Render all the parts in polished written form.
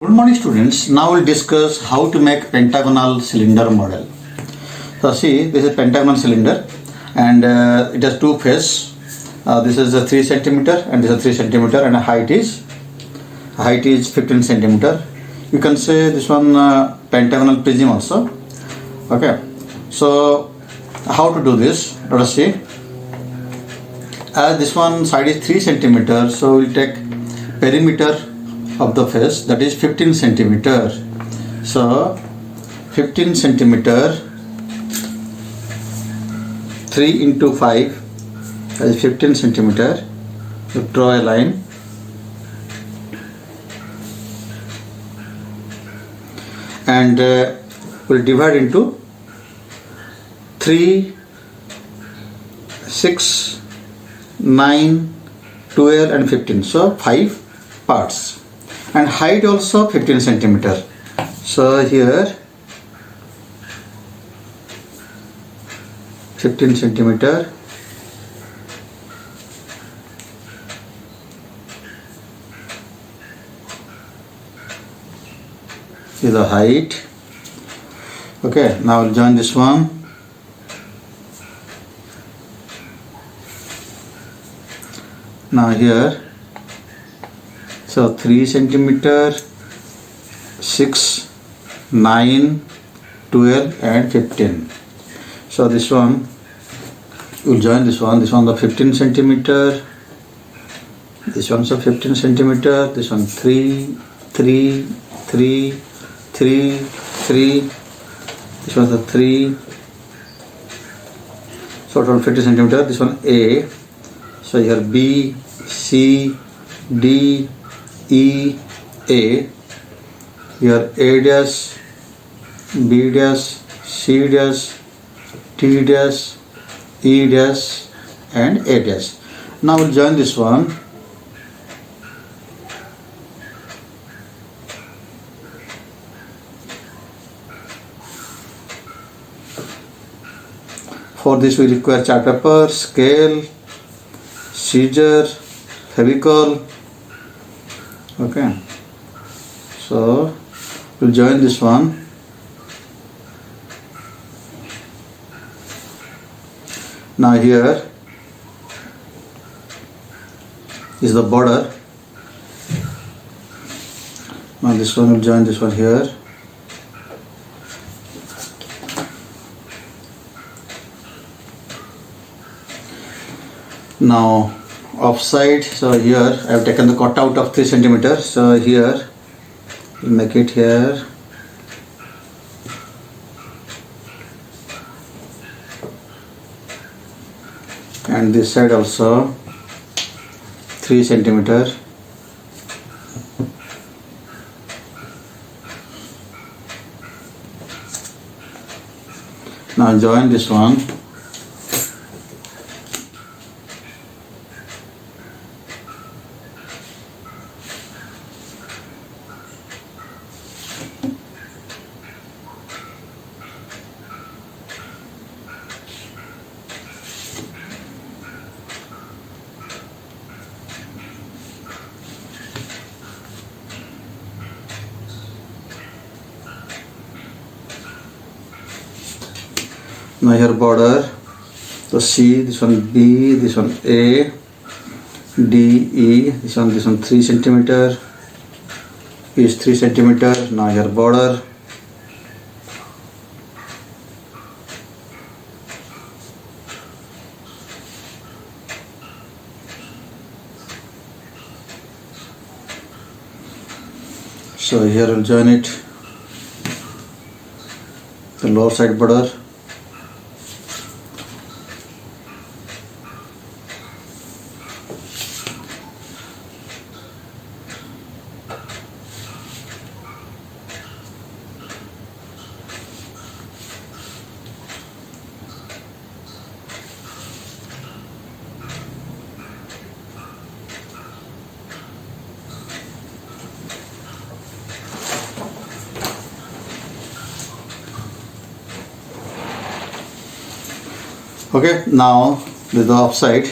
Good morning students. Now we'll discuss how to make pentagonal cylinder model. So see, this is pentagonal cylinder and it has two faces. This is a 3 centimeter and this is 3 centimeter and height is 15 centimeter. You can say this one pentagonal prism also. Okay. So how to do this? Let us see. As this one side is 3 centimeter, so we'll take perimeter of the face, that is 15 centimeter. So 15 centimeter 3 into 5 that is 15 centimeter. You draw a line and we'll divide into 3, 6, 9, 12 and 15. So 5 parts. And height also 15 centimeter. So here 15 centimeter is the height. Okay, now I'll join this one. Now here, so 3 centimeter, 6, 9, 12 and 15. So this one, we'll join this one the 15 centimeter, this one's a 15 centimeter, this one 3, 3, 3, 3, 3, this one's a 3, so total 15 centimeter, this one A, so here B, C, D, E, A, here A dash, B dash, C dash, T dash, E dash and A dash. Now we'll join this one. For this we require chart paper, scale, scissor, fevicol. Okay, so we'll join this one. Now here is the border. Now this one will join this one here. Now offside, so here I have taken the cutout of 3 centimeter. So here we'll make it here. And this side also 3 centimeter. Now join this one. Now here border, so C, this one B, this one A, D, E, this one 3 centimeter, is 3 centimeter. Now here border, so here we'll join it, the lower side border. Okay, now with the offside.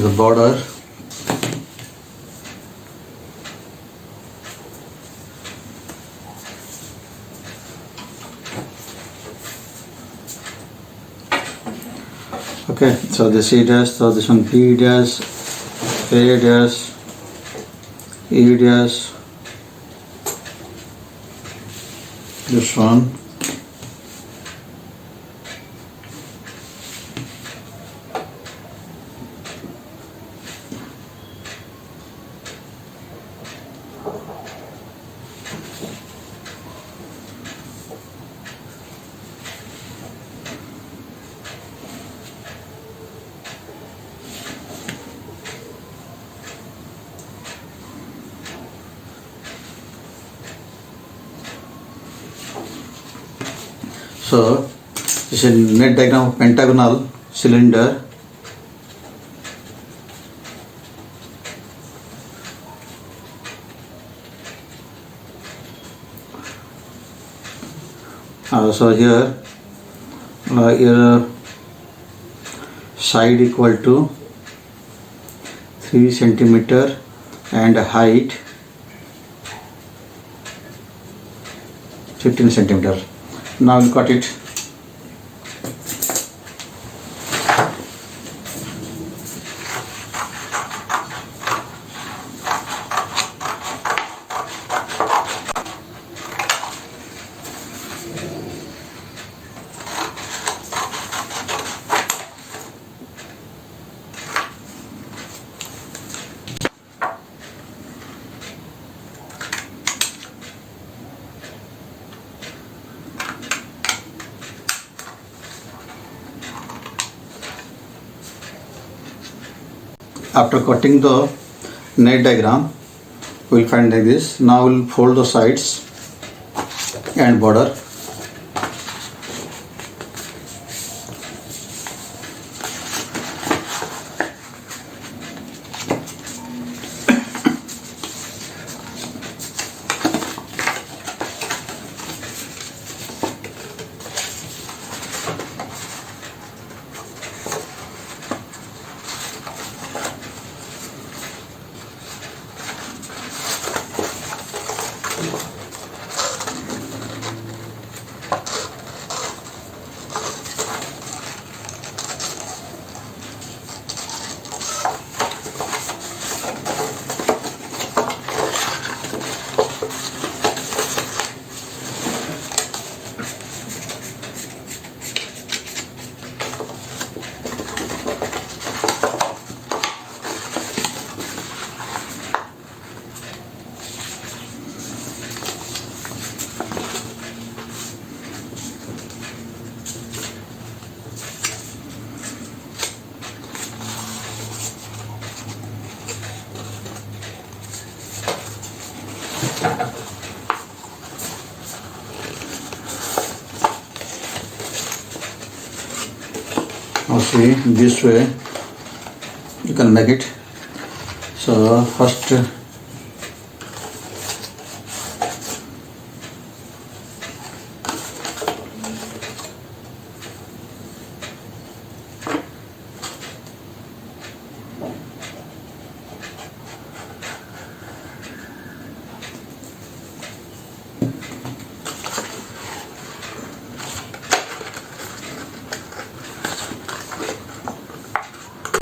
the border. Okay, so this E dash, so this one P dash, A dash, E dash, this one, so this is net diagram of pentagonal cylinder. So here side equal to 3 centimeter and height 15 centimeter. Now we'll cut it. After cutting the net diagram, we will find like this. Now we will fold the sides and border. Now see, this way you can make it. So first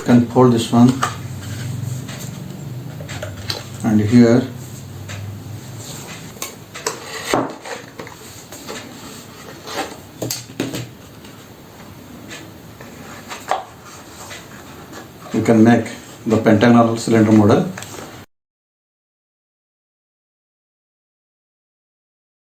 can fold this one, and here you can make the pentagonal cylinder model.